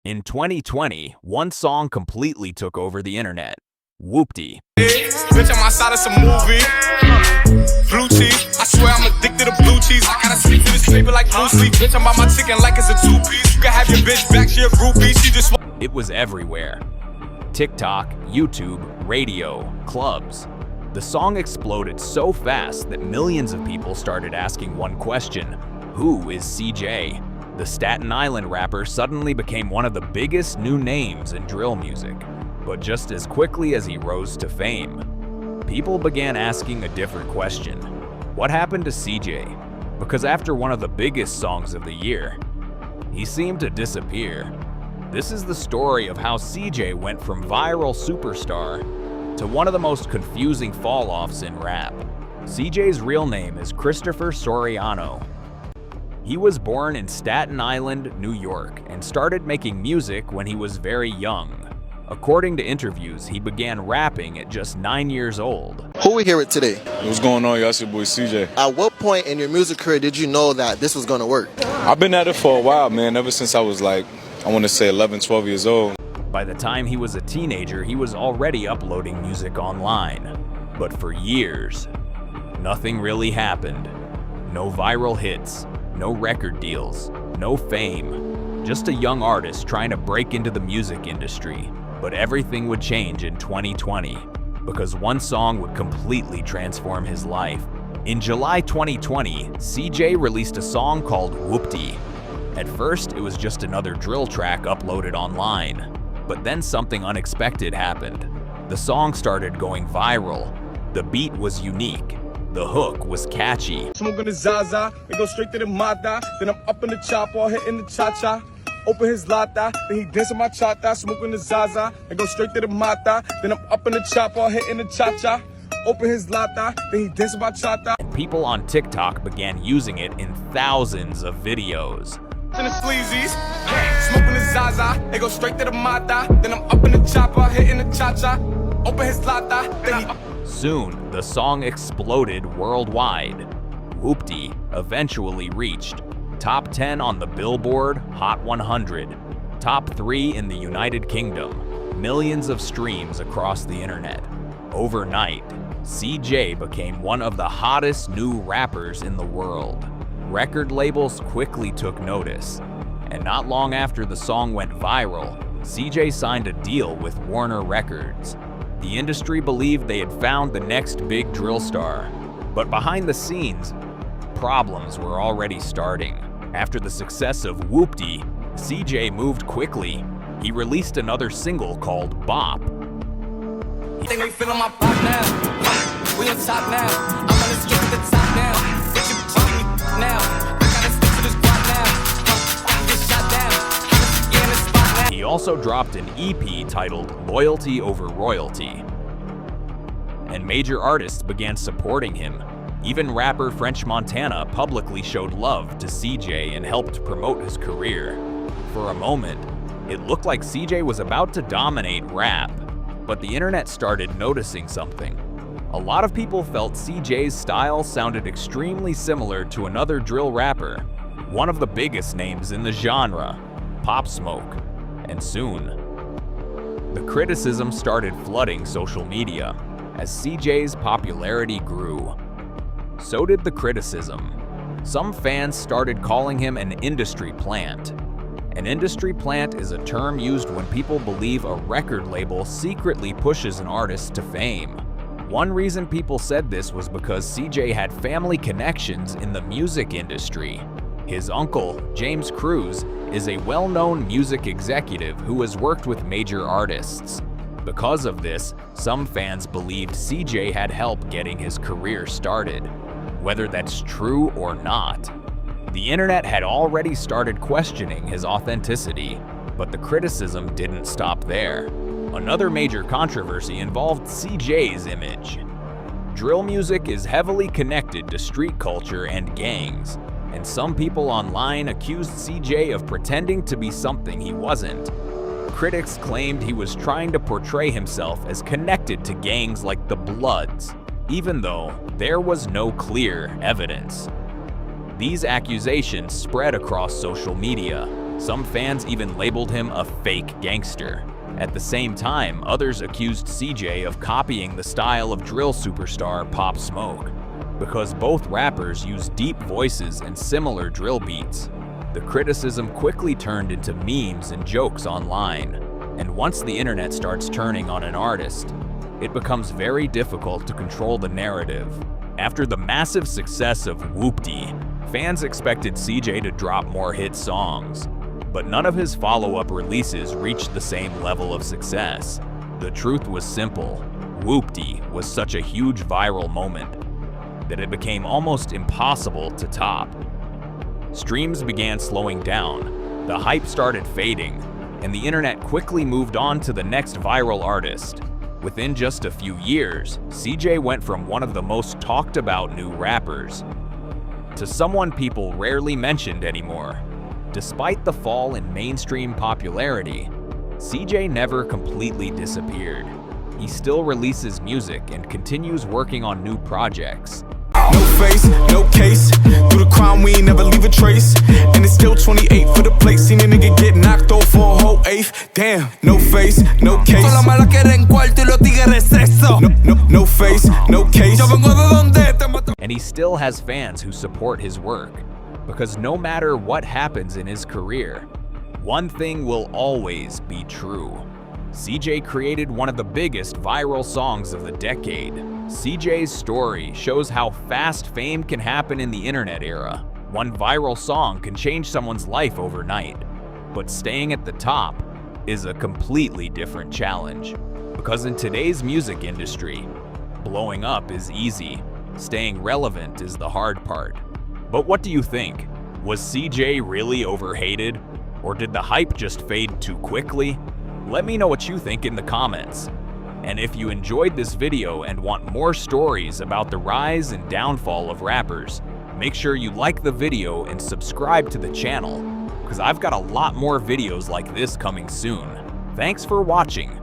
In 2020, one song completely took over the internet, Whoopty. Bitch, I'm outside of some movie. Blue cheese, I swear I'm addicted to blue cheese. I gotta stick to this paper like blue sleep. Bitch, I'm about my chicken like it's a two-piece. You can have your bitch back, she a groupie. She just It was everywhere. TikTok, YouTube, radio, clubs. The song exploded so fast that millions of people started asking one question: who is CJ? The Staten Island rapper suddenly became one of the biggest new names in drill music. But just as quickly as he rose to fame, people began asking a different question. What happened to CJ? Because after one of the biggest songs of the year, he seemed to disappear. This is the story of how CJ went from viral superstar to one of the most confusing fall-offs in rap. CJ's real name is Christopher Soriano. He was born in Staten Island, New York, and started making music when he was very young. According to interviews, he began rapping at just 9 years old. Who we here with today? What's going on, y'all? It's your boy CJ. At what point in your music career did you know that this was going to work? I've been at it for a while, man, ever since I was like, I want to say 11, 12 years old. By the time he was a teenager, he was already uploading music online. But for years, nothing really happened. No viral hits, no record deals, no fame. Just a young artist trying to break into the music industry. But everything would change in 2020, because one song would completely transform his life. In July 2020, CJ released a song called Whoopty. At first, it was just another drill track uploaded online. But then something unexpected happened. The song started going viral. The beat was unique. The hook was catchy. smoking the Zaza, and go straight to the Mata. Then I'm up in the chopper, hitting the cha-cha. Open his lata, then he dance on my chata. Smoking the Zaza, and go straight to the Mata. Then I'm up in the chopper, hitting the cha-cha. Open his lata, then he dance on my chata. And people on TikTok began using it in thousands of videos. In the sleazies, smoking the Zaza, they go straight to the Mata. Then I'm up in the chopper, hitting the cha-cha. Open his lata, then he... Soon, the song exploded worldwide. Whoopty eventually reached top 10 on the Billboard Hot 100, top 3 in the United Kingdom, millions of streams across the internet. Overnight, CJ became one of the hottest new rappers in the world. Record labels quickly took notice, and not long after the song went viral, CJ signed a deal with Warner Records. The industry believed they had found the next big drill star, but behind the scenes, problems were already starting. After the success of Whoopty, CJ moved quickly. He released another single called Bop. Think they feelin' my pop now. We on top now. I'm on the street to the top now. Bitch, you talking me now. I gotta stick to this block now. Get shot down. Get in the spot now. He also dropped an EP titled Loyalty Over Royalty. And major artists began supporting him. Even rapper French Montana publicly showed love to CJ and helped promote his career. For a moment, it looked like CJ was about to dominate rap, but the internet started noticing something. A lot of people felt CJ's style sounded extremely similar to another drill rapper, one of the biggest names in the genre, Pop Smoke. And soon, the criticism started flooding social media as CJ's popularity grew. So did the criticism. Some fans started calling him an industry plant. An industry plant is a term used when people believe a record label secretly pushes an artist to fame. One reason people said this was because CJ had family connections in the music industry. His uncle, James Cruz, is a well-known music executive who has worked with major artists. Because of this, some fans believed CJ had help getting his career started. Whether that's true or not, the internet had already started questioning his authenticity, but the criticism didn't stop there. Another major controversy involved CJ's image. Drill music is heavily connected to street culture and gangs, and some people online accused CJ of pretending to be something he wasn't. Critics claimed he was trying to portray himself as connected to gangs like the Bloods, even though there was no clear evidence. These accusations spread across social media. Some fans even labeled him a fake gangster. At the same time, others accused CJ of copying the style of drill superstar Pop Smoke, because both rappers use deep voices and similar drill beats. The criticism quickly turned into memes and jokes online, and once the internet starts turning on an artist, it becomes very difficult to control the narrative. After the massive success of Whoopty, fans expected CJ to drop more hit songs, but none of his follow-up releases reached the same level of success. The truth was simple: Whoopty was such a huge viral moment that it became almost impossible to top. Streams began slowing down, the hype started fading, and the internet quickly moved on to the next viral artist. Within just a few years, CJ went from one of the most talked about new rappers to someone people rarely mentioned anymore. Despite the fall in mainstream popularity, CJ never completely disappeared. He still releases music and continues working on new projects. No face, no case. Through the crime, we ain't never leave a trace. And it's still 28 for the place. Seen a nigga get knocked off for a whole eighth. Damn, no face, no case. No face, no case. And he still has fans who support his work, because no matter what happens in his career, one thing will always be true. CJ created one of the biggest viral songs of the decade. CJ's story shows how fast fame can happen in the internet era. One viral song can change someone's life overnight, but staying at the top is a completely different challenge. Because in today's music industry, blowing up is easy, staying relevant is the hard part. But what do you think? Was CJ really overhated? Or did the hype just fade too quickly? Let me know what you think in the comments. And if you enjoyed this video and want more stories about the rise and downfall of rappers, make sure you like the video and subscribe to the channel, because I've got a lot more videos like this coming soon. Thanks for watching.